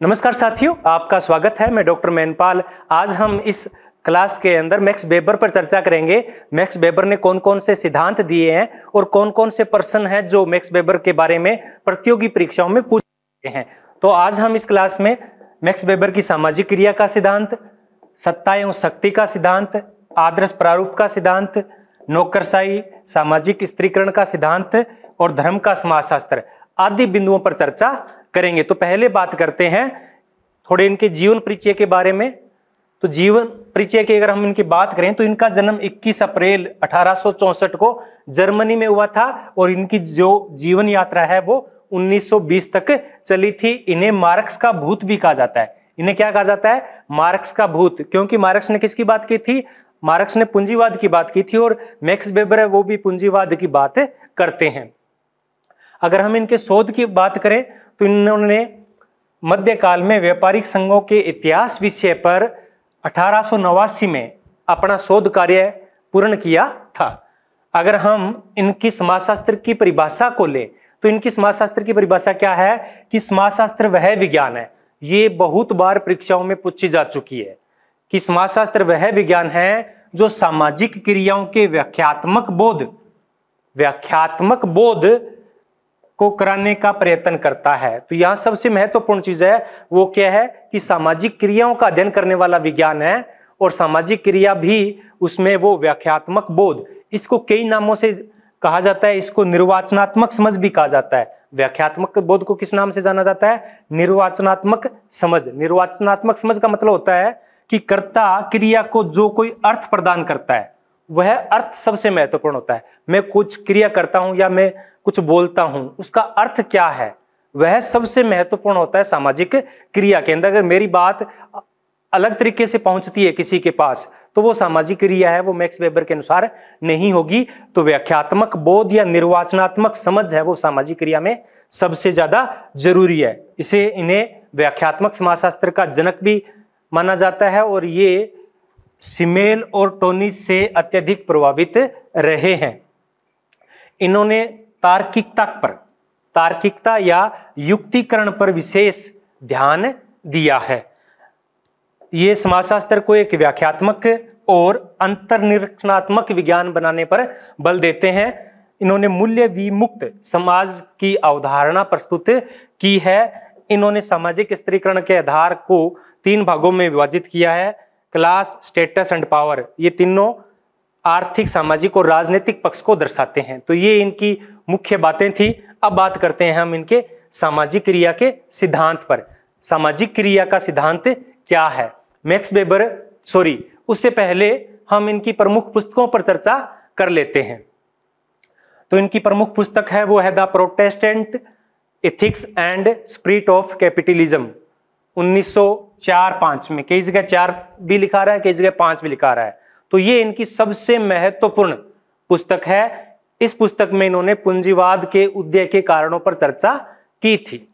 नमस्कार साथियों, आपका स्वागत है। मैं डॉक्टर मैनपाल। आज हम इस क्लास के अंदर मैक्स वेबर पर चर्चा करेंगे। मैक्स वेबर ने कौन कौन से सिद्धांत दिए हैं और कौन कौन से प्रश्न हैं जो मैक्स वेबर के बारे में प्रतियोगी परीक्षाओं में पूछे हैं। तो आज हम इस क्लास में मैक्स वेबर की सामाजिक क्रिया का सिद्धांत, सत्ता एवं शक्ति का सिद्धांत, आदर्श प्रारूप का सिद्धांत, नौकरशाही, सामाजिक स्त्रीकरण का सिद्धांत और धर्म का समाजशास्त्र आदि बिंदुओं पर चर्चा करेंगे। तो पहले बात करते हैं थोड़े इनके जीवन परिचय के बारे में। तो जीवन परिचय की अगर हम इनकी बात करें तो इनका जन्म 21 अप्रैल 1864 को जर्मनी में हुआ था और इनकी जो जीवन यात्रा है वो 1920 तक चली थी। इन्हें मार्क्स का भूत भी कहा जाता है। इन्हें क्या कहा जाता है? मार्क्स का भूत। क्योंकि मार्क्स ने किसकी बात की थी? मार्क्स ने पूंजीवाद की बात की थी और मैक्स वेबर है वो भी पूंजीवाद की बात करते हैं। अगर हम इनके शोध की बात करें तो इन्होंने मध्यकाल में व्यापारिक संघों के इतिहास विषय पर 1889 में अपना शोध कार्य पूर्ण किया था। अगर हम इनकी समाजशास्त्र की परिभाषा को लें तो इनकी समाजशास्त्र की परिभाषा क्या है कि समाजशास्त्र वह विज्ञान है। ये बहुत बार परीक्षाओं में पूछी जा चुकी है कि समाजशास्त्र वह विज्ञान है जो सामाजिक क्रियाओं के व्याख्यात्मक बोध को कराने का प्रयत्न करता है। तो यहां सबसे महत्वपूर्ण चीज है वो क्या है कि सामाजिक क्रियाओं का अध्ययन करने वाला विज्ञान है और सामाजिक क्रिया भी उसमें वो व्याख्यात्मक बोध, इसको कई नामों से कहा जाता है। इसको निर्वाचनात्मक समझ भी कहा जाता है। व्याख्यात्मक बोध को किस नाम से जाना जाता है? निर्वाचनात्मक समझ। निर्वाचनात्मक समझ का मतलब होता है कि कर्ता क्रिया को जो कोई अर्थ प्रदान करता है वह अर्थ सबसे महत्वपूर्ण होता है। मैं कुछ क्रिया करता हूं या मैं कुछ बोलता हूं, उसका अर्थ क्या है वह सबसे महत्वपूर्ण होता है सामाजिक क्रिया के अंदर। अगर मेरी बात अलग तरीके से पहुंचती है किसी के पास तो वो सामाजिक क्रिया है, वो मैक्स वेबर के अनुसार नहीं होगी। तो व्याख्यात्मक बोध या निर्वाचनात्मक समझ है वो सामाजिक क्रिया में सबसे ज्यादा जरूरी है। इसे इन्हें व्याख्यात्मक समाजशास्त्र का जनक भी माना जाता है और ये सिमेल और टोनी से अत्यधिक प्रभावित रहे हैं। इन्होंने तार्किकता या युक्तिकरण पर विशेष ध्यान दिया है। ये समाजशास्त्र को एक व्याख्यात्मक और अंतर्निरीक्षणात्मक विज्ञान बनाने पर बल देते हैं। इन्होंने मूल्य विमुक्त समाज की अवधारणा प्रस्तुत की है। इन्होंने सामाजिक स्त्रीकरण के आधार को 3 भागों में विभाजित किया है: क्लास, स्टेटस एंड पावर। ये तीनों आर्थिक, सामाजिक और राजनीतिक पक्ष को दर्शाते हैं। तो ये इनकी मुख्य बातें थी। अब बात करते हैं हम इनके सामाजिक क्रिया के सिद्धांत पर। सामाजिक क्रिया का सिद्धांत क्या है? मैक्स वेबर उससे पहले हम इनकी प्रमुख पुस्तकों पर चर्चा कर लेते हैं। तो इनकी प्रमुख पुस्तक है वो है the Protestant ethics and spirit of capitalism, 1904-05 में। कई जगह 4 भी लिखा रहा है, कई जगह 5 भी लिखा रहा है। तो ये इनकी सबसे महत्वपूर्ण पुस्तक है। इस पुस्तक में इन्होंने पूंजीवाद के उदय के कारणों पर चर्चा की थी।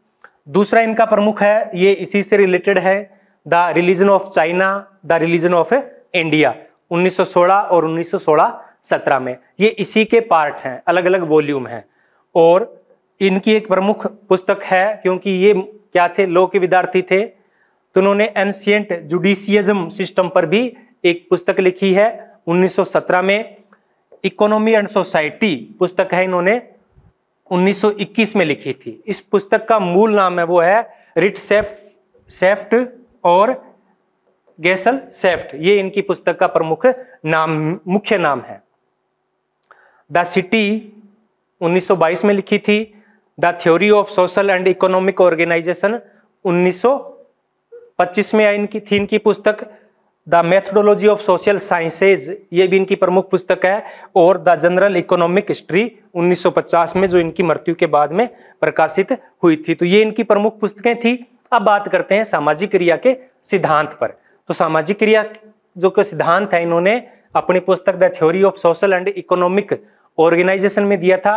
दूसरा इनका प्रमुख है, ये इसी से रिलेटेड है, the religion of China, the religion of India, 1916 और 1916-17 में। ये इसी के पार्ट हैं, अलग अलग वॉल्यूम हैं। और इनकी एक प्रमुख पुस्तक है, क्योंकि ये क्या थे? लॉ के विद्यार्थी थे, तो उन्होंने एंशिएंट जुडिशियज्म सिस्टम पर भी एक पुस्तक लिखी है 1917 में। इकोनॉमी एंड सोसाइटी पुस्तक है, इन्होंने 1921 में लिखी थी। इस पुस्तक का मूल नाम है वो है रिट सेफ्ट और गेसल सेफ्ट। ये इनकी पुस्तक का मुख्य नाम है। द सिटी 1922 में लिखी थी। The theory of social and economic organisation 1925 में थी इनकी पुस्तक। The methodology of social sciences, ये भी इनकी प्रमुख पुस्तक है। और द जनरल इकोनॉमिक हिस्ट्री 1950 में, जो इनकी मृत्यु के बाद में प्रकाशित हुई थी। तो ये इनकी प्रमुख पुस्तकें थी। अब बात करते हैं सामाजिक क्रिया के सिद्धांत पर। तो सामाजिक क्रिया जो के सिद्धांत है इन्होंने अपनी पुस्तक the theory of social and economic organisation में दिया था।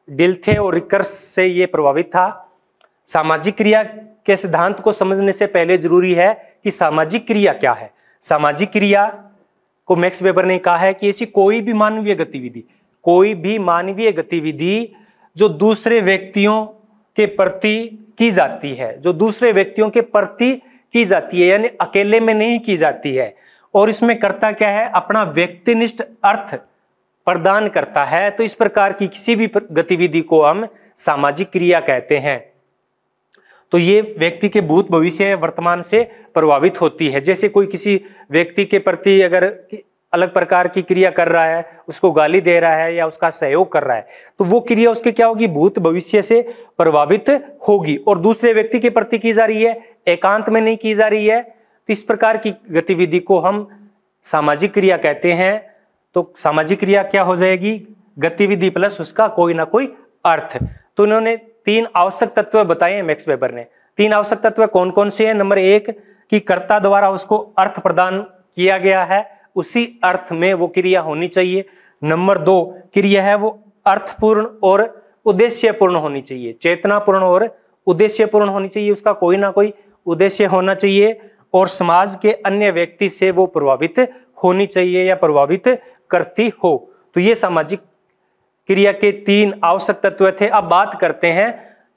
डिल्थे और रिकर्स से ये प्रभावित था। सामाजिक क्रिया के सिद्धांत को समझने से पहले जरूरी है कि सामाजिक क्रिया क्या है। सामाजिक क्रिया को मैक्स वेबर ने कहा है कि ऐसी कोई भी मानवीय गतिविधि जो दूसरे व्यक्तियों के प्रति की जाती है, जो दूसरे व्यक्तियों के प्रति की जाती है, यानी अकेले में नहीं की जाती है। और इसमें करता क्या है, अपना व्यक्तिनिष्ठ अर्थ प्रदान करता है। तो इस प्रकार की किसी भी गतिविधि को हम सामाजिक क्रिया कहते हैं। तो ये व्यक्ति के भूत भविष्य वर्तमान से प्रभावित होती है। जैसे कोई किसी व्यक्ति के प्रति अगर अलग प्रकार की क्रिया कर रहा है, उसको गाली दे रहा है या उसका सहयोग कर रहा है, तो वो क्रिया उसके क्या होगी, भूत भविष्य से प्रभावित होगी। और दूसरे व्यक्ति के प्रति की जा रही है, एकांत में नहीं की जा रही है। तो इस प्रकार की गतिविधि को हम सामाजिक क्रिया कहते हैं। तो सामाजिक क्रिया क्या हो जाएगी, गतिविधि प्लस उसका कोई ना कोई अर्थ। तो इन्होंने 3 आवश्यक तत्व बताए हैं मैक्स वेबर ने। 3 आवश्यक तत्व कौन कौन से हैं? नंबर 1 कि कर्ता द्वारा उसको अर्थ प्रदान किया गया है, उसी अर्थ में वो क्रिया होनी चाहिए। नंबर 2 क्रिया है वो अर्थपूर्ण और उद्देश्यपूर्ण होनी चाहिए, चेतनापूर्ण और उद्देश्यपूर्ण होनी चाहिए, उसका कोई ना कोई उद्देश्य होना चाहिए। और समाज के अन्य व्यक्ति से वो प्रभावित होनी चाहिए या प्रभावित करती हो। तो ये सामाजिक क्रिया के 3 आवश्यक तत्व थे। अब बात करते हैं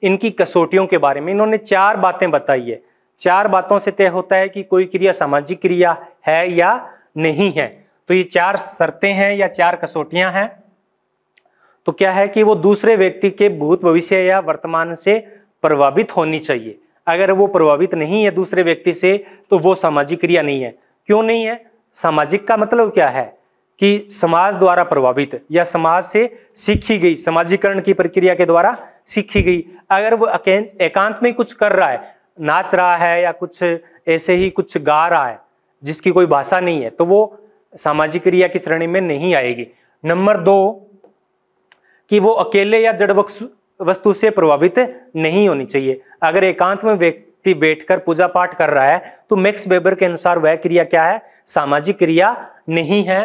इनकी कसौटियों के बारे में। इन्होंने 4 बातें बताई है। 4 बातों से तय होता है कि कोई क्रिया सामाजिक क्रिया है या नहीं है। तो ये 4 शर्तें हैं या 4 कसौटियां हैं। तो क्या है कि वो दूसरे व्यक्ति के भूत भविष्य या वर्तमान से प्रभावित होनी चाहिए। अगर वो प्रभावित नहीं है दूसरे व्यक्ति से तो वो सामाजिक क्रिया नहीं है। क्यों नहीं है? सामाजिक का मतलब क्या है कि समाज द्वारा प्रभावित या समाज से सीखी गई, समाजीकरण की प्रक्रिया के द्वारा सीखी गई। अगर वो एकांत में कुछ कर रहा है, नाच रहा है या कुछ ऐसे ही कुछ गा रहा है जिसकी कोई भाषा नहीं है, तो वो सामाजिक क्रिया की श्रेणी में नहीं आएगी। नंबर 2 कि वो अकेले या जड़ वस्तु से प्रभावित नहीं होनी चाहिए। अगर एकांत में व्यक्ति बैठकर पूजा पाठ कर रहा है तो मैक्स वेबर के अनुसार वह क्रिया क्या है, सामाजिक क्रिया नहीं है।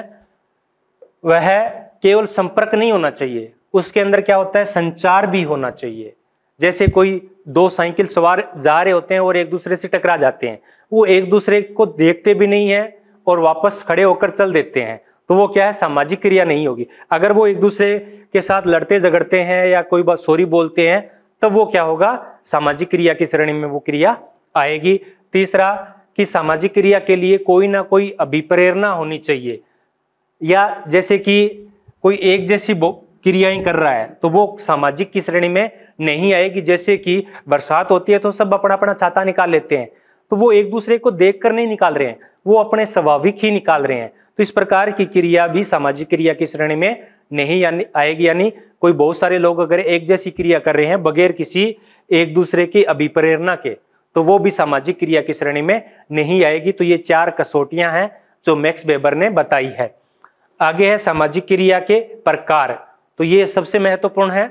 वह केवल संपर्क नहीं होना चाहिए, उसके अंदर क्या होता है, संचार भी होना चाहिए। जैसे कोई 2 साइकिल सवार जा रहे होते हैं और एक दूसरे से टकरा जाते हैं, वो एक दूसरे को देखते भी नहीं है और वापस खड़े होकर चल देते हैं, तो वो क्या है, सामाजिक क्रिया नहीं होगी। अगर वो एक दूसरे के साथ लड़ते झगड़ते हैं या कोई बात सॉरी बोलते हैं, तब वो क्या होगा, सामाजिक क्रिया की श्रेणी में वो क्रिया आएगी। तीसरा कि सामाजिक क्रिया के लिए कोई ना कोई अभिप्रेरणा होनी चाहिए, या जैसे कि कोई एक जैसी क्रियाएं कर रहा है तो वो सामाजिक की श्रेणी में नहीं आएगी। जैसे कि बरसात होती है तो सब अपना अपना छाता निकाल लेते हैं, तो वो एक दूसरे को देखकर नहीं निकाल रहे हैं, वो अपने स्वाभाविक ही निकाल रहे हैं। तो इस प्रकार की क्रिया भी सामाजिक क्रिया की श्रेणी में नहीं आएगी। यानी कोई बहुत सारे लोग अगर एक जैसी क्रिया कर रहे हैं बगैर किसी एक दूसरे की अभिप्रेरणा के, तो वो भी सामाजिक क्रिया की श्रेणी में नहीं आएगी। तो ये 4 कसौटियां हैं जो मैक्स वेबर ने बताई है। आगे है सामाजिक क्रिया के प्रकार। तो ये सबसे महत्वपूर्ण है।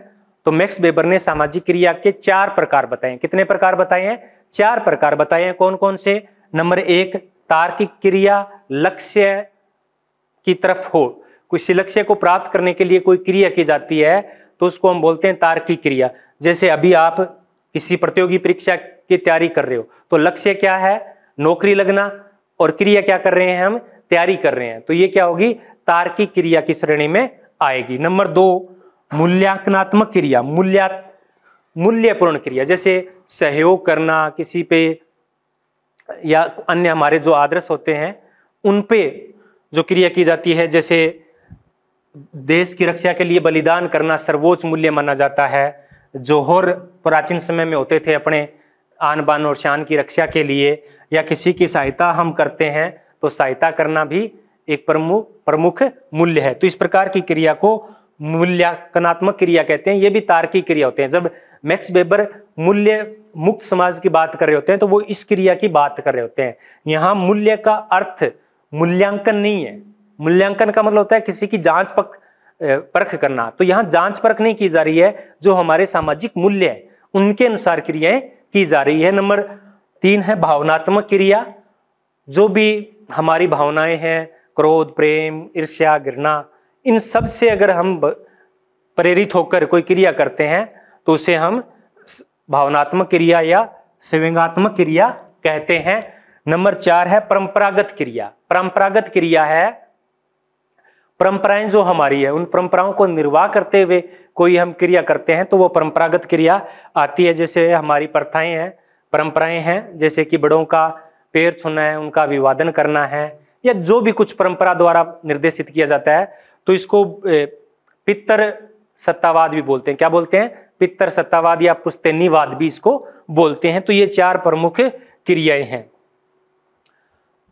तो मैक्स वेबर ने सामाजिक क्रिया के 4 प्रकार बताए। कितने प्रकार बताए हैं? 4 प्रकार बताए हैं। कौन कौन से? नंबर 1 तार्किक क्रिया, लक्ष्य की तरफ हो, किसी लक्ष्य को प्राप्त करने के लिए कोई क्रिया की जाती है तो उसको हम बोलते हैं तार्किक क्रिया। जैसे अभी आप किसी प्रतियोगी परीक्षा की तैयारी कर रहे हो तो लक्ष्य क्या है, नौकरी लगना, और क्रिया क्या कर रहे हैं, हम तैयारी कर रहे हैं, तो ये क्या होगी, तार्किक क्रिया की श्रेणी में आएगी। नंबर 2 मूल्यांकनात्मक क्रिया, मूल्यपूर्ण क्रिया, जैसे सहयोग करना किसी पे या अन्य हमारे जो आदर्श होते हैं उन पे जो क्रिया की जाती है। जैसे देश की रक्षा के लिए बलिदान करना सर्वोच्च मूल्य माना जाता है। जौहर प्राचीन समय में होते थे अपने आन बान और शान की रक्षा के लिए, या किसी की सहायता हम करते हैं तो सहायता करना भी एक प्रमुख मूल्य है। तो इस प्रकार की क्रिया को मूल्यांकनात्मक क्रिया कहते हैं। ये भी तार्किक क्रिया होते हैं। जब मैक्स वेबर मूल्य मुक्त समाज की बात कर रहे होते हैं तो वो इस क्रिया की बात कर रहे होते हैं। यहाँ मूल्य का अर्थ मूल्यांकन नहीं है। मूल्यांकन का मतलब होता है किसी की जांच परख करना, तो यहाँ जांच परख नहीं की जा रही है, जो हमारे सामाजिक मूल्य है उनके अनुसार क्रियाएं की जा रही है। नंबर 3 है भावनात्मक क्रिया। जो भी हमारी भावनाएं हैं, क्रोध, प्रेम, ईर्ष्या, घृणा, इन सब से अगर हम प्रेरित होकर कोई क्रिया करते हैं तो उसे हम भावनात्मक क्रिया या संवेगात्मक क्रिया कहते हैं। नंबर 4 है परंपरागत क्रिया। परंपरागत क्रिया है परंपराएं जो हमारी है, उन परंपराओं को निर्वाह करते हुए कोई हम क्रिया करते हैं तो वो परंपरागत क्रिया आती है। जैसे हमारी प्रथाएं हैं, परंपराएं हैं, जैसे कि बड़ों का पैर छूना है, उनका अभिवादन करना है, या जो भी कुछ परंपरा द्वारा निर्देशित किया जाता है, तो इसको पितर सत्तावाद भी बोलते हैं। क्या बोलते हैं? पितर सत्तावाद या पुश्तैनीवाद भी इसको बोलते हैं। तो ये 4 प्रमुख क्रियाएं हैं।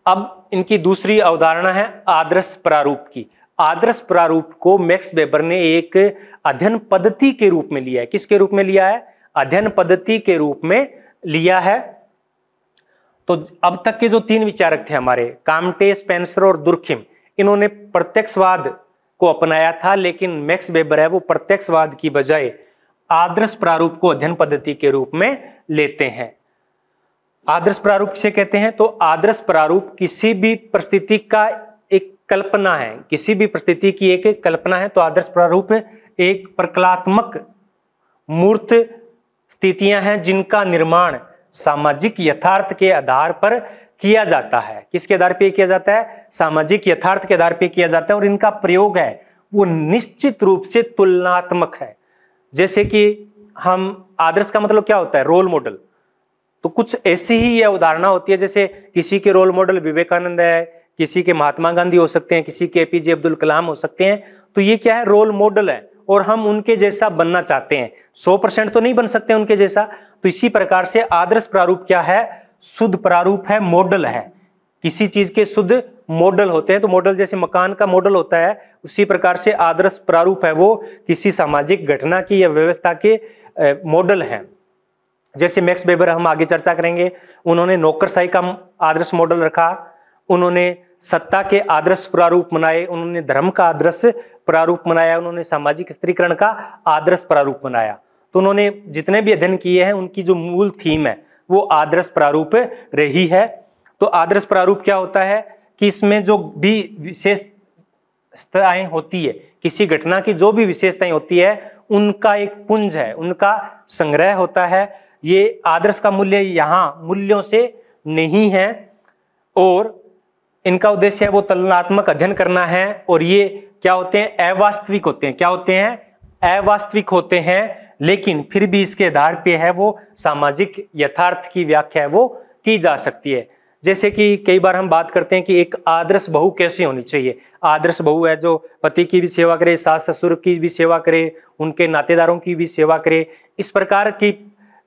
अब इनकी दूसरी अवधारणा है आदर्श प्रारूप की। आदर्श प्रारूप को मैक्स वेबर ने एक अध्ययन पद्धति के रूप में लिया है। किसके रूप में लिया है? अध्ययन पद्धति के रूप में लिया है। तो अब तक के जो 3 विचारक थे हमारे, काम्टे, स्पेंसर और दुर्खिम, इन्होंने प्रत्यक्षवाद को अपनाया था, लेकिन मैक्स वेबर है वो प्रत्यक्षवाद की बजाय आदर्श प्रारूप को अध्ययन पद्धति के रूप में लेते हैं। आदर्श प्रारूप किसे कहते हैं? तो आदर्श प्रारूप किसी भी परिस्थिति का एक कल्पना है, किसी भी परिस्थिति की एक कल्पना है। तो आदर्श प्रारूप एक प्रकलात्मक मूर्त स्थितियां हैं जिनका निर्माण सामाजिक यथार्थ के आधार पर किया जाता है। किसके आधार पर किया जाता है? सामाजिक यथार्थ के आधार पर किया जाता है। और इनका प्रयोग है वो निश्चित रूप से तुलनात्मक है। जैसे कि हम, आदर्श का मतलब क्या होता है? Role model. तो कुछ ऐसी ही यह उदाहरण होती है, जैसे किसी के रोल मॉडल विवेकानंद है, किसी के महात्मा गांधी हो सकते हैं, किसी के एपीजे अब्दुल कलाम हो सकते हैं। तो ये क्या है? रोल मॉडल है, और हम उनके जैसा बनना चाहते हैं। 100% तो नहीं बन सकते उनके जैसा। तो इसी प्रकार से आदर्श प्रारूप क्या है? शुद्ध प्रारूप है, मॉडल है। किसी चीज के शुद्ध मॉडल होते हैं। तो मॉडल जैसे मकान का मॉडल होता है, उसी प्रकार से आदर्श प्रारूप है वो किसी सामाजिक घटना की या व्यवस्था के मॉडल है। जैसे मैक्स वेबर हम आगे चर्चा करेंगे, उन्होंने नौकरशाही का आदर्श मॉडल रखा, उन्होंने सत्ता के आदर्श प्रारूप बनाए, उन्होंने धर्म का आदर्श प्रारूप बनाया, उन्होंने सामाजिक स्त्रीकरण का आदर्श प्रारूप बनाया। तो उन्होंने जितने भी अध्ययन किए हैं उनकी जो मूल थीम है वो आदर्श प्रारूप रही है। तो आदर्श प्रारूप क्या होता है कि इसमें जो भी विशेषताएं होती है, किसी घटना की जो भी विशेषताएं होती है, उनका एक पुंज है, उनका संग्रह होता है। ये आदर्श का मूल्य यहाँ मूल्यों से नहीं है, और इनका उद्देश्य है वो तुलनात्मक अध्ययन करना है। और ये क्या होते हैं? अवास्तविक होते हैं। क्या होते हैं? अवास्तविक होते हैं, लेकिन फिर भी इसके आधार पे है वो सामाजिक यथार्थ की व्याख्या है वो की जा सकती है। जैसे कि कई बार हम बात करते हैं कि एक आदर्श बहू कैसी होनी चाहिए। आदर्श बहू है जो पति की भी सेवा करे, सास ससुर की भी सेवा करे, उनके नातेदारों की भी सेवा करे। इस प्रकार की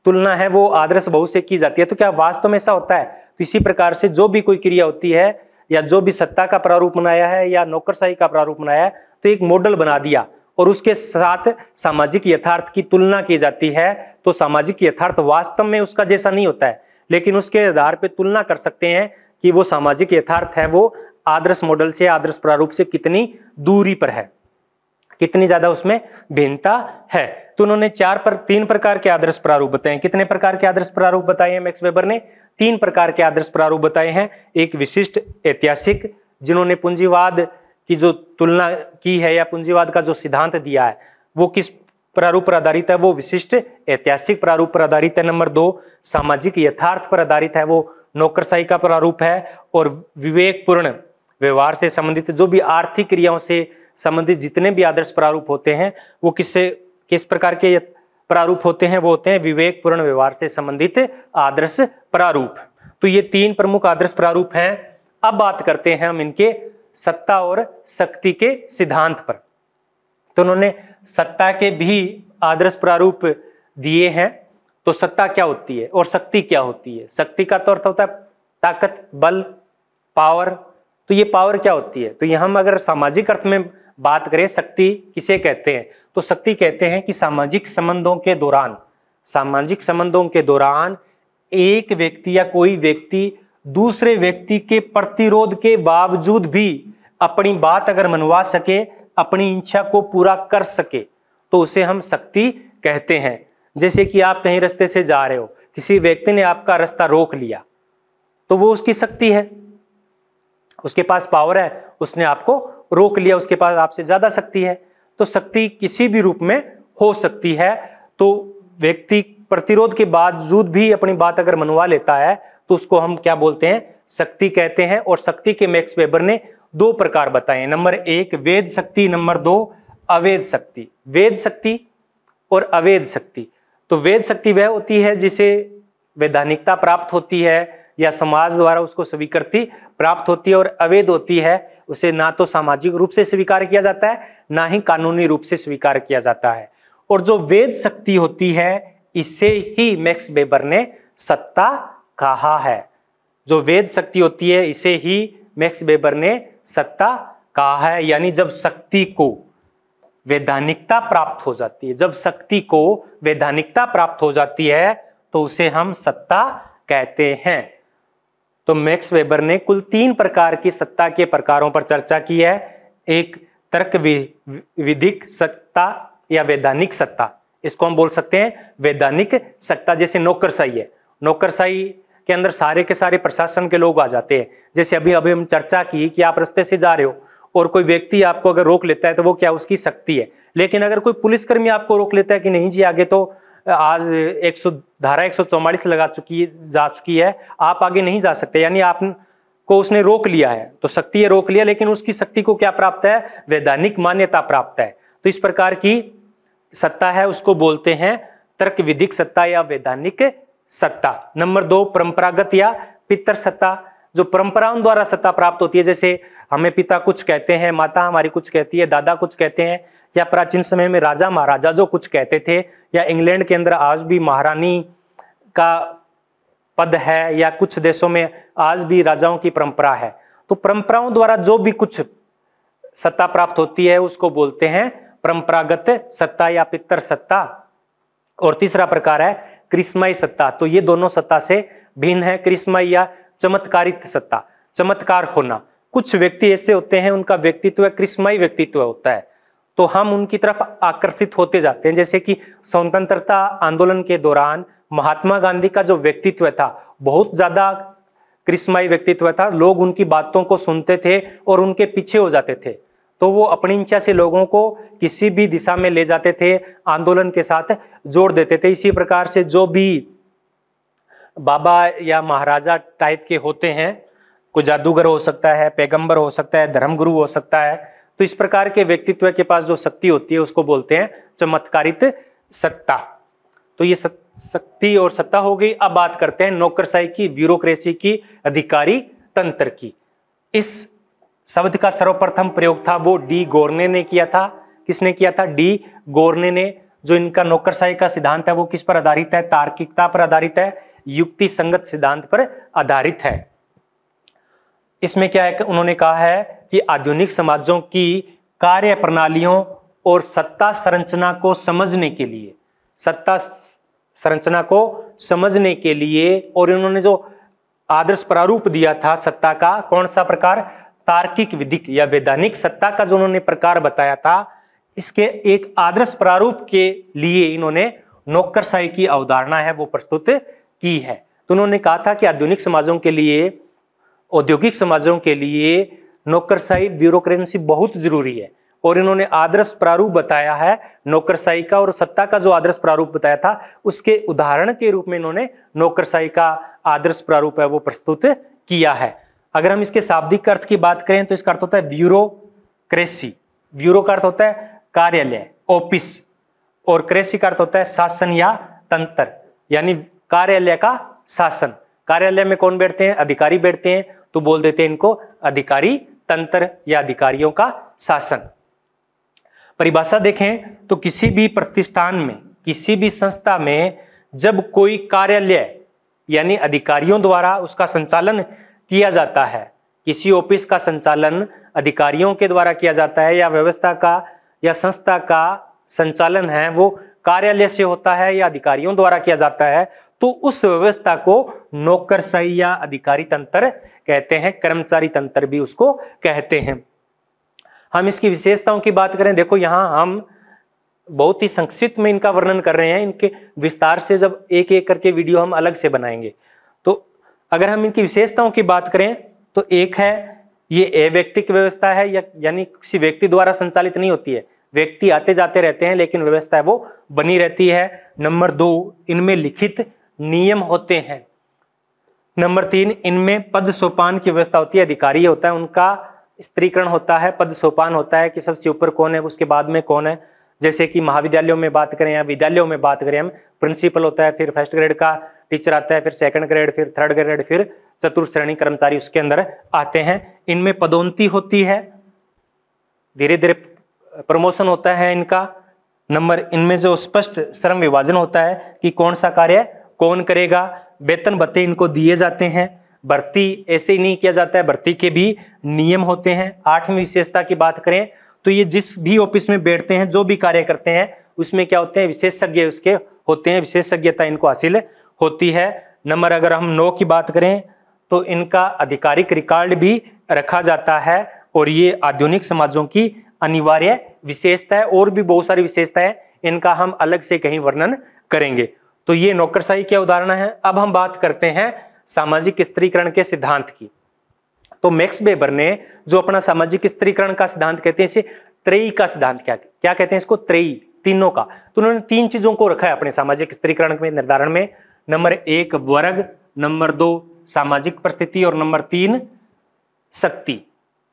तुलना है वो आदर्श बहू से की जाती है। तो क्या वास्तव में ऐसा होता है? तो इसी प्रकार से जो भी कोई क्रिया होती है, या जो भी सत्ता का प्रारूप बनाया है या नौकरशाही का प्रारूप बनाया है, तो एक मॉडल बना दिया और उसके साथ सामाजिक यथार्थ की तुलना की जाती है। तो सामाजिक यथार्थ वास्तव में उसका जैसा नहीं होता है, लेकिन उसके आधार पर तुलना कर सकते हैं कि वो सामाजिक यथार्थ है वो आदर्श मॉडल से, आदर्श प्रारूप से कितनी दूरी पर है, कितनी ज्यादा उसमें भिन्नता है। तो उन्होंने 3 प्रकार के आदर्श प्रारूप बताए। कितने प्रकार के आदर्श प्रारूप बताए हैं मैक्स वेबर ने? 3 प्रकार के आदर्श प्रारूप बताए हैं। एक विशिष्ट ऐतिहासिक, जिन्होंने पूंजीवाद की जो तुलना की है या पूंजीवाद का जो सिद्धांत दिया है वो किस प्रारूप पर आधारित है? वो विशिष्ट ऐतिहासिक प्रारूप पर आधारित है। नंबर 2, सामाजिक यथार्थ पर आधारित है, वो नौकरशाही का प्रारूप है। और विवेकपूर्ण व्यवहार से संबंधित जो भी आर्थिक क्रियाओं से संबंधित जितने भी आदर्श प्रारूप होते हैं वो किस प्रकार के प्रारूप होते हैं? वो होते हैं विवेकपूर्ण व्यवहार से संबंधित आदर्श प्रारूप। तो ये 3 प्रमुख आदर्श प्रारूप हैं। अब बात करते हैं हम इनके सत्ता और शक्ति के सिद्धांत पर। तो उन्होंने सत्ता के भी आदर्श प्रारूप दिए हैं। तो सत्ता क्या होती है और शक्ति क्या होती है? शक्ति का तो अर्थ होता है ताकत, बल, पावर। तो ये पावर क्या होती है? तो यहां हम अगर सामाजिक अर्थ में बात करें, शक्ति किसे कहते हैं? तो शक्ति कहते हैं कि सामाजिक संबंधों के दौरान एक व्यक्ति या कोई व्यक्ति दूसरे व्यक्ति के प्रतिरोध के बावजूद भी अपनी बात अगर मनवा सके, अपनी इच्छा को पूरा कर सके, तो उसे हम शक्ति कहते हैं। जैसे कि आप कहीं रास्ते से जा रहे हो, किसी व्यक्ति ने आपका रास्ता रोक लिया, तो वो उसकी शक्ति है, उसके पास पावर है, उसने आपको रोक लिया, उसके पास आपसे ज्यादा शक्ति है। तो शक्ति किसी भी रूप में हो सकती है। तो व्यक्ति प्रतिरोध के बावजूद भी अपनी बात अगर मनवा लेता है तो उसको हम क्या बोलते हैं? शक्ति कहते हैं। और शक्ति के मैक्स वेबर ने दो प्रकार बताए, नंबर 1 वेद शक्ति, नंबर 2 अवेद शक्ति। वेद शक्ति और अवेद शक्ति। तो वेद शक्ति वह होती है जिसे वैधानिकता प्राप्त होती है या समाज द्वारा उसको स्वीकृति प्राप्त होती है, और अवेद होती है उसे ना तो सामाजिक रूप से स्वीकार किया जाता है ना ही कानूनी रूप से स्वीकार किया जाता है। और जो वेद शक्ति होती है इसे ही मैक्स वेबर ने सत्ता कहा है। जो वेद शक्ति होती है इसे ही मैक्स वेबर ने सत्ता कहा है। यानी जब शक्ति को वैधानिकता प्राप्त हो जाती है, जब शक्ति को वैधानिकता प्राप्त हो जाती है तो उसे हम सत्ता कहते हैं। तो मैक्स वेबर ने कुल 3 प्रकार की सत्ता के प्रकारों पर चर्चा की है। एक तर्क विधिक सत्ता या वैधानिक सत्ता, इसको हम बोल सकते हैं वैधानिक सत्ता। जैसे नौकरशाही है, नौकरशाही के अंदर सारे के सारे प्रशासन के लोग आ जाते हैं। जैसे अभी हम चर्चा की कि आप रास्ते से जा रहे हो और कोई व्यक्ति आपको अगर रोक लेता है तो वो क्या, उसकी शक्ति है। लेकिन अगर कोई पुलिसकर्मी आपको रोक लेता है कि नहीं जी आगे तो आज धारा 144 जा चुकी है, आप आगे नहीं जा सकते, यानी आपको उसने रोक लिया है, तो शक्ति है रोक लिया, लेकिन उसकी शक्ति को क्या प्राप्त है, वैधानिक मान्यता प्राप्त है। तो इस प्रकार की सत्ता है उसको बोलते हैं तर्क विधिक सत्ता या वैधानिक सत्ता। नंबर 2 परंपरागत या पितर सत्ता, जो परंपराओं द्वारा सत्ता प्राप्त होती है। जैसे हमें पिता कुछ कहते हैं, माता हमारी कुछ कहती है, दादा कुछ कहते हैं, या प्राचीन समय में राजा महाराजा जो कुछ कहते थे, या इंग्लैंड के अंदर आज भी महारानी का पद है, या कुछ देशों में आज भी राजाओं की परंपरा है। तो परंपराओं द्वारा जो भी कुछ सत्ता प्राप्त होती है उसको बोलते हैं परंपरागत सत्ता या पितर सत्ता। और तीसरा प्रकार है करिश्माई सत्ता। तो ये दोनों सत्ता से भिन्न है। करिश्माई या चमत्कारित सत्ता, चमत्कार होना। कुछ व्यक्ति ऐसे होते हैं उनका व्यक्तित्व करिश्माई व्यक्तित्व होता है, तो हम उनकी तरफ आकर्षित होते जाते हैं। जैसे कि स्वतंत्रता आंदोलन के दौरान महात्मा गांधी का जो व्यक्तित्व था बहुत ज्यादा करिश्माई व्यक्तित्व था। लोग उनकी बातों को सुनते थे और उनके पीछे हो जाते थे, तो वो अपनी इच्छा से लोगों को किसी भी दिशा में ले जाते थे, आंदोलन के साथ जोड़ देते थे। इसी प्रकार से जो भी बाबा या महाराजा टाइप के होते हैं, कोई जादूगर हो सकता है, पैगंबर हो सकता है, धर्मगुरु हो सकता है, तो इस प्रकार के व्यक्तित्व के पास जो शक्ति होती है उसको बोलते हैं चमत्कारित सत्ता। तो ये शक्ति और सत्ता हो गई। अब बात करते हैं नौकरशाही की, ब्यूरोक्रेसी की, अधिकारी तंत्र की। इस शब्द का सर्वप्रथम प्रयोग था वो डी गोर्ने ने किया था। किसने किया था? डी गोर्ने ने। जो इनका नौकरशाही का सिद्धांत है वो किस पर आधारित है? तार्किकता पर आधारित है, युक्ति संगत सिद्धांत पर आधारित है। इसमें क्या है कि उन्होंने कहा है कि आधुनिक समाजों की कार्य प्रणालियों और सत्ता संरचना को समझने के लिए, सत्ता संरचना को समझने के लिए, और इन्होंने जो आदर्श प्रारूप दिया था सत्ता का, कौन सा प्रकार? तार्किक विधिक या वैधानिक सत्ता का जो उन्होंने प्रकार बताया था, इसके एक आदर्श प्रारूप के लिए इन्होंने नौकरशाही की अवधारणा है वो प्रस्तुत की है। तो उन्होंने कहा था कि आधुनिक समाजों के लिए, औद्योगिक समाजों के लिए नौकरशाही, ब्यूरोक्रेसी बहुत जरूरी है। और इन्होंने आदर्श प्रारूप बताया है नौकरशाही का, और सत्ता का जो आदर्श प्रारूप बताया था उसके उदाहरण के रूप में इन्होंने नौकरशाही का आदर्श प्रारूप है वो प्रस्तुत किया है। अगर हम इसके शाब्दिक अर्थ की बात करें तो इसका अर्थ होता है ब्यूरोक्रेसी। ब्यूरो का अर्थ होता है कार्यालय, ऑफिस, और क्रेसी का अर्थ होता है शासन या तंत्र, यानी कार्यालय का शासन। कार्यालय में कौन बैठते हैं? अधिकारी बैठते हैं, तो बोल देते हैं इनको अधिकारी तंत्र या अधिकारियों का शासन। परिभाषा देखें तो किसी भी प्रतिष्ठान में, किसी भी संस्था में जब कोई कार्यालय यानी अधिकारियों द्वारा उसका संचालन किया जाता है, किसी ऑफिस का संचालन अधिकारियों के द्वारा किया जाता है, या व्यवस्था का या संस्था का संचालन है वो कार्यालय से होता है या अधिकारियों द्वारा किया जाता है, तो उस व्यवस्था को नौकरशाही या अधिकारी तंत्र कहते हैं। कर्मचारी तंत्र भी उसको कहते हैं। हम इसकी विशेषताओं की बात करें, देखो यहां हम बहुत ही संक्षिप्त में इनका वर्णन कर रहे हैं। इनके विस्तार से जब एक एक करके वीडियो हम अलग से बनाएंगे। तो अगर हम इनकी विशेषताओं की बात करें तो एक है ये अव्यक्तिक व्यवस्था है, यानी किसी व्यक्ति द्वारा संचालित नहीं होती है, व्यक्ति आते जाते रहते हैं लेकिन व्यवस्था है वो बनी रहती है। नंबर 2, इनमें लिखित नियम होते हैं। नंबर 3, इनमें पद सोपान की व्यवस्था होती है। अधिकारी होता है उनका स्त्रीकरण होता है, पद सोपान होता है कि सबसे ऊपर कौन है उसके बाद में कौन है। जैसे कि महाविद्यालयों में बात करें या विद्यालयों में बात करें हम, प्रिंसिपल होता है, फिर फर्स्ट ग्रेड का टीचर आता है, फिर सेकंड ग्रेड, फिर थर्ड ग्रेड, फिर चतुर्थ श्रेणी कर्मचारी उसके अंदर आते हैं। इनमें पदोन्नति होती है, धीरे धीरे प्रमोशन होता है इनका। नंबर इनमें जो स्पष्ट श्रम विभाजन होता है कि कौन सा कार्य कौन करेगा। वेतन भत्ते इनको दिए जाते हैं। भर्ती ऐसे ही नहीं किया जाता है, भर्ती के भी नियम होते हैं। 8वीं विशेषता की बात करें तो ये जिस भी ऑफिस में बैठते हैं, जो भी कार्य करते हैं, उसमें क्या होते हैं, विशेषज्ञ उसके होते हैं, विशेषज्ञता इनको हासिल होती है। नंबर अगर हम 9 की बात करें तो इनका आधिकारिक रिकॉर्ड भी रखा जाता है और ये आधुनिक समाजों की अनिवार्य विशेषता है। और भी बहुत सारी विशेषता है, इनका हम अलग से कहीं वर्णन करेंगे। तो ये नौकरशाही के उदाहरण है। अब हम बात करते हैं सामाजिक स्त्रीकरण के सिद्धांत की। तो मैक्स वेबर ने जो अपना सामाजिक स्त्रीकरण का सिद्धांत कहते हैं, इसे त्रयी का सिद्धांत क्या कहते हैं इसको, त्रयी, तीनों का। तो उन्होंने 3 चीजों को रखा है अपने सामाजिक स्त्रीकरण में निर्धारण में। नंबर 1 वर्ग, नंबर 2 सामाजिक परिस्थिति और नंबर 3 शक्ति।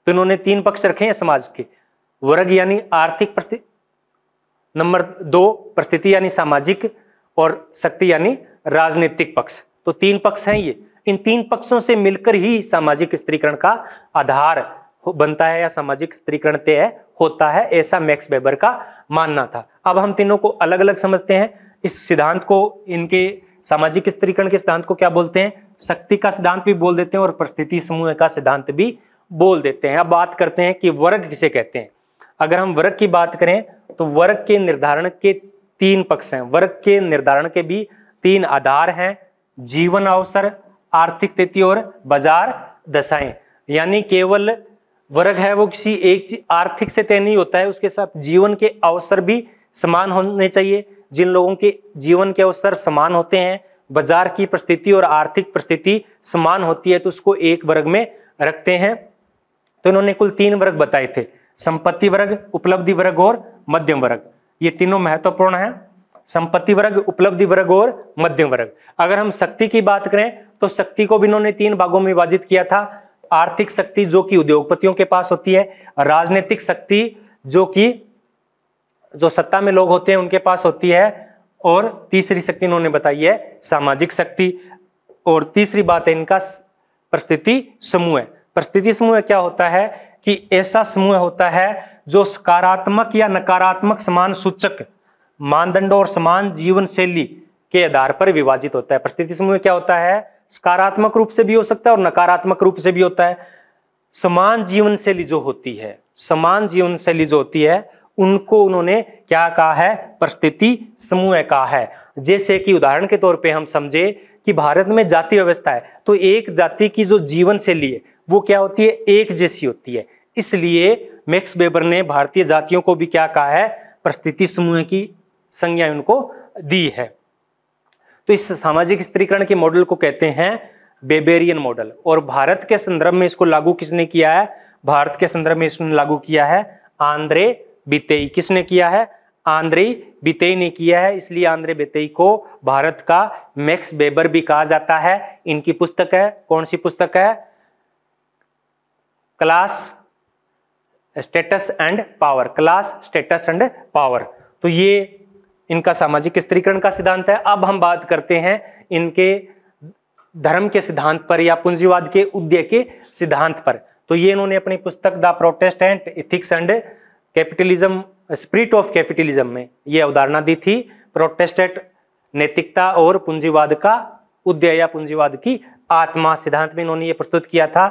तो इन्होंने 3 पक्ष रखे हैं समाज के। वर्ग यानी आर्थिक परिस्थिति, नंबर 2 परिस्थिति यानी सामाजिक, और शक्ति यानी राजनीतिक पक्ष। तो 3 पक्ष हैं ये। इन 3 पक्षों से मिलकर ही सामाजिक स्त्रीकरण का आधार बनता है या सामाजिक स्त्रीकरण तय होता है, ऐसा मैक्स वेबर का मानना था। अब हम तीनों को अलग अलग समझते हैं। इस सिद्धांत को, इनके सामाजिक स्त्रीकरण के सिद्धांत को क्या बोलते हैं, शक्ति का सिद्धांत भी बोल देते हैं और परिस्थिति समूह का सिद्धांत भी बोल देते हैं। अब बात करते हैं कि वर्ग किसे कहते हैं। अगर हम वर्ग की बात करें तो वर्ग के निर्धारण के 3 पक्ष हैं। वर्ग के निर्धारण के भी 3 आधार हैं, जीवन अवसर, आर्थिक स्थिति और बाजार दशाएं। यानी केवल वर्ग है वो किसी एक चीज आर्थिक से तय नहीं होता है, उसके साथ जीवन के अवसर भी समान होने चाहिए। जिन लोगों के जीवन के अवसर समान होते हैं, बाजार की परिस्थिति और आर्थिक परिस्थिति समान होती है, तो उसको एक वर्ग में रखते हैं। तो इन्होंने कुल 3 वर्ग बताए थे, संपत्ति वर्ग, उपलब्धि वर्ग और मध्यम वर्ग। ये तीनों महत्वपूर्ण हैं, संपत्ति वर्ग, उपलब्धि वर्ग और मध्यम वर्ग। अगर हम शक्ति की बात करें तो शक्ति को भी इन्होंने 3 भागों में विभाजित किया था। आर्थिक शक्ति जो कि उद्योगपतियों के पास होती है, राजनीतिक शक्ति जो सत्ता में लोग होते हैं उनके पास होती है, और तीसरी शक्ति इन्होंने बताई है सामाजिक शक्ति। और तीसरी बात है इनका परिस्थिति समूह। परिस्थिति समूह क्या होता है कि ऐसा समूह होता है जो सकारात्मक या नकारात्मक समान सूचक मानदंडों और समान जीवन शैली के आधार पर विभाजित होता है। परिस्थिति समूह क्या होता है, सकारात्मक रूप से भी हो सकता है और नकारात्मक रूप से भी होता है। समान जीवन शैली जो होती है, समान जीवन शैली जो होती है, उनको उन्होंने क्या कहा है, परिस्थिति समूह कहा है। जैसे कि उदाहरण के तौर पे हम समझे कि भारत में जाति व्यवस्था है, तो एक जाति की जो जीवन शैली है वो क्या होती है, एक जैसी होती है। इसलिए मैक्स वेबर ने भारतीय जातियों को भी क्या कहा है, परिस्थिति समूह की संज्ञा उनको दी है। तो इस सामाजिक स्त्रीकरण के मॉडल को कहते हैं वेबेरियन मॉडल। और भारत के संदर्भ में इसको लागू किसने किया है, भारत के संदर्भ में इसने लागू किया है आंद्रे बितेई। किसने किया है, आंद्रे बितेई ने किया है। इसलिए आंद्रे बितेई को भारत का मैक्स वेबर भी कहा जाता है। इनकी पुस्तक है, कौन सी पुस्तक है, class status and power, class status and power. तो ये इनका सामाजिक स्त्रीकरण का सिद्धांत है। अब हम बात करते हैं इनके धर्म के सिद्धांत पर या पूंजीवाद के उदय के सिद्धांत पर। तो ये इन्होंने अपनी पुस्तक the Protestant ethics and capitalism, spirit of capitalism में ये अवधारणा दी थी, प्रोटेस्टेंट नैतिकता और पूंजीवाद का उदय या पूंजीवाद की आत्मा सिद्धांत में इन्होंने ये प्रस्तुत किया था।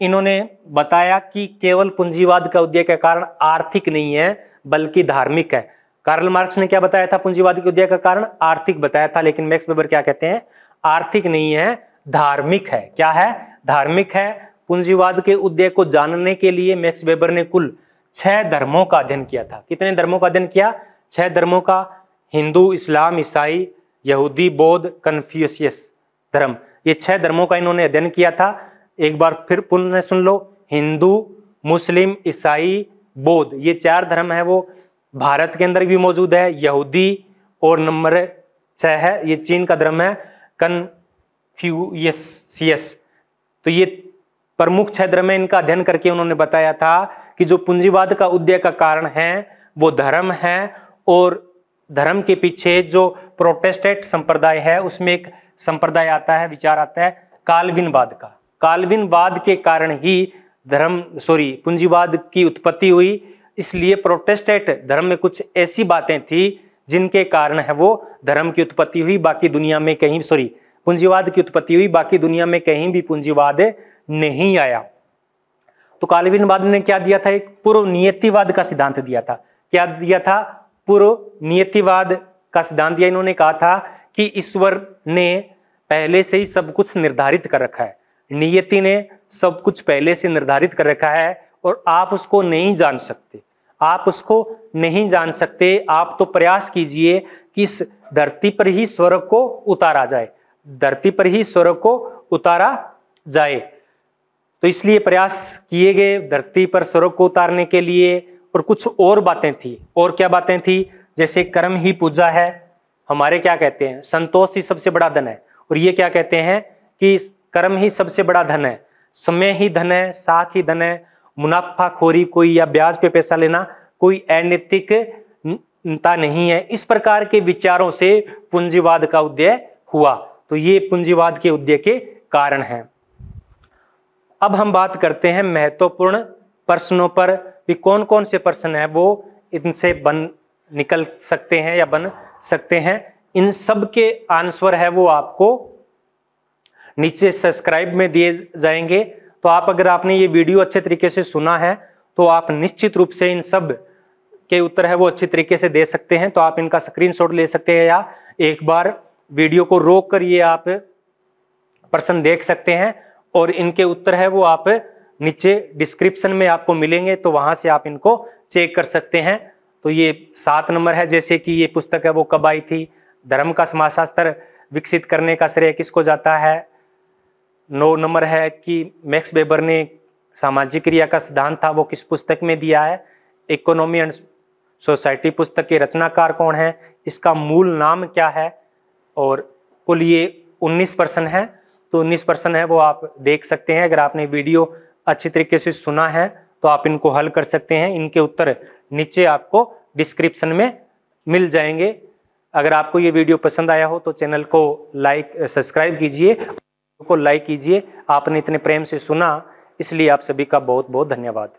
इन्होंने बताया कि केवल पूंजीवाद का उदय का कारण आर्थिक नहीं है बल्कि धार्मिक है। कार्ल मार्क्स ने क्या बताया था, पूंजीवाद के उदय का कारण आर्थिक बताया था, लेकिन मैक्स वेबर क्या कहते हैं, आर्थिक नहीं है, धार्मिक है। क्या है, धार्मिक है। पूंजीवाद के उदय को जानने के लिए मैक्स वेबर ने कुल 6 धर्मों का अध्ययन किया था। कितने धर्मों का अध्ययन किया, 6 धर्मों का, हिंदू, इस्लाम, ईसाई, यहूदी, बौद्ध, कन्फ्यूशियस धर्म। ये 6 धर्मों का इन्होंने अध्ययन किया था। एक बार फिर पुनः सुन लो, हिंदू, मुस्लिम, ईसाई, बौद्ध, ये 4 धर्म है वो भारत के अंदर भी मौजूद है। यहूदी, और नंबर 6 है, ये चीन का धर्म है, कन्फ्यूशियस। तो ये प्रमुख क्षेत्र में इनका अध्ययन करके उन्होंने बताया था कि जो पूंजीवाद का उदय का कारण है वो धर्म है, और धर्म के पीछे जो प्रोटेस्टेंट संप्रदाय है उसमें एक संप्रदाय आता है, विचार आता है काल्विनवाद का। काल्विनवाद के कारण ही पूंजीवाद की उत्पत्ति हुई। इसलिए प्रोटेस्टेंट धर्म में कुछ ऐसी बातें थी जिनके कारण है वो धर्म की उत्पत्ति हुई, बाकी दुनिया में कहीं पूंजीवाद की उत्पत्ति हुई, बाकी दुनिया में कहीं भी पूंजीवाद नहीं आया। तो काल्विनवाद ने क्या दिया था? एक पूर्व नियतिवाद का सिद्धांत दिया था। क्या दिया था? पूर्व नियतिवाद का सिद्धांत दिया। इन्होंने कहा था कि ईश्वर ने पहले से ही सब कुछ निर्धारित कर रखा है, नियति ने सब कुछ पहले से निर्धारित कर रखा है और आप उसको नहीं जान सकते, आप उसको नहीं जान सकते। आप तो प्रयास कीजिए कि इस धरती पर ही स्वर्ग को उतारा जाए, धरती पर ही स्वर्ग को उतारा जाए। तो इसलिए प्रयास किए गए धरती पर स्वर्ग को उतारने के लिए। और कुछ और बातें थी। और क्या बातें थी? जैसे कर्म ही पूजा है, हमारे क्या कहते हैं, संतोष ही सबसे बड़ा धन है। और ये क्या कहते हैं कि कर्म ही सबसे बड़ा धन है, समय ही धन है, साख ही धन है, मुनाफाखोरी कोई या ब्याज पे पैसा लेना कोई अनैतिकता नहीं है। इस प्रकार के विचारों से पूंजीवाद का उदय हुआ। तो ये पूंजीवाद के उदय के कारण हैं। अब हम बात करते हैं महत्वपूर्ण प्रश्नों पर भी। कौन कौन से प्रश्न है वो इनसे निकल सकते हैं या बन सकते हैं। इन सब के आंसर है वो आपको नीचे सब्सक्राइब में दिए जाएंगे। तो आप अगर आपने ये वीडियो अच्छे तरीके से सुना है तो आप निश्चित रूप से इन सब के उत्तर है वो अच्छी तरीके से दे सकते हैं। तो आप इनका स्क्रीनशॉट ले सकते हैं या एक बार वीडियो को रोक कर ये आप प्रश्न देख सकते हैं और इनके उत्तर है वो आप नीचे डिस्क्रिप्शन में आपको मिलेंगे, तो वहां से आप इनको चेक कर सकते हैं। तो ये 7 नंबर है, जैसे कि ये पुस्तक है वो कब आई थी, धर्म का समाजशास्त्र विकसित करने का श्रेय किसको जाता है। 9 नंबर है कि मैक्स वेबर ने सामाजिक क्रिया का सिद्धांत था वो किस पुस्तक में दिया है। इकोनॉमी एंड सोसाइटी पुस्तक के रचनाकार कौन है, इसका मूल नाम क्या है। और कुल ये 19 प्रश्न है, तो 19 प्रश्न है वो आप देख सकते हैं। अगर आपने वीडियो अच्छी तरीके से सुना है तो आप इनको हल कर सकते हैं। इनके उत्तर नीचे आपको डिस्क्रिप्शन में मिल जाएंगे। अगर आपको ये वीडियो पसंद आया हो तो चैनल को सब्सक्राइब कीजिए, को लाइक कीजिए। आपने इतने प्रेम से सुना इसलिए आप सभी का बहुत बहुत धन्यवाद।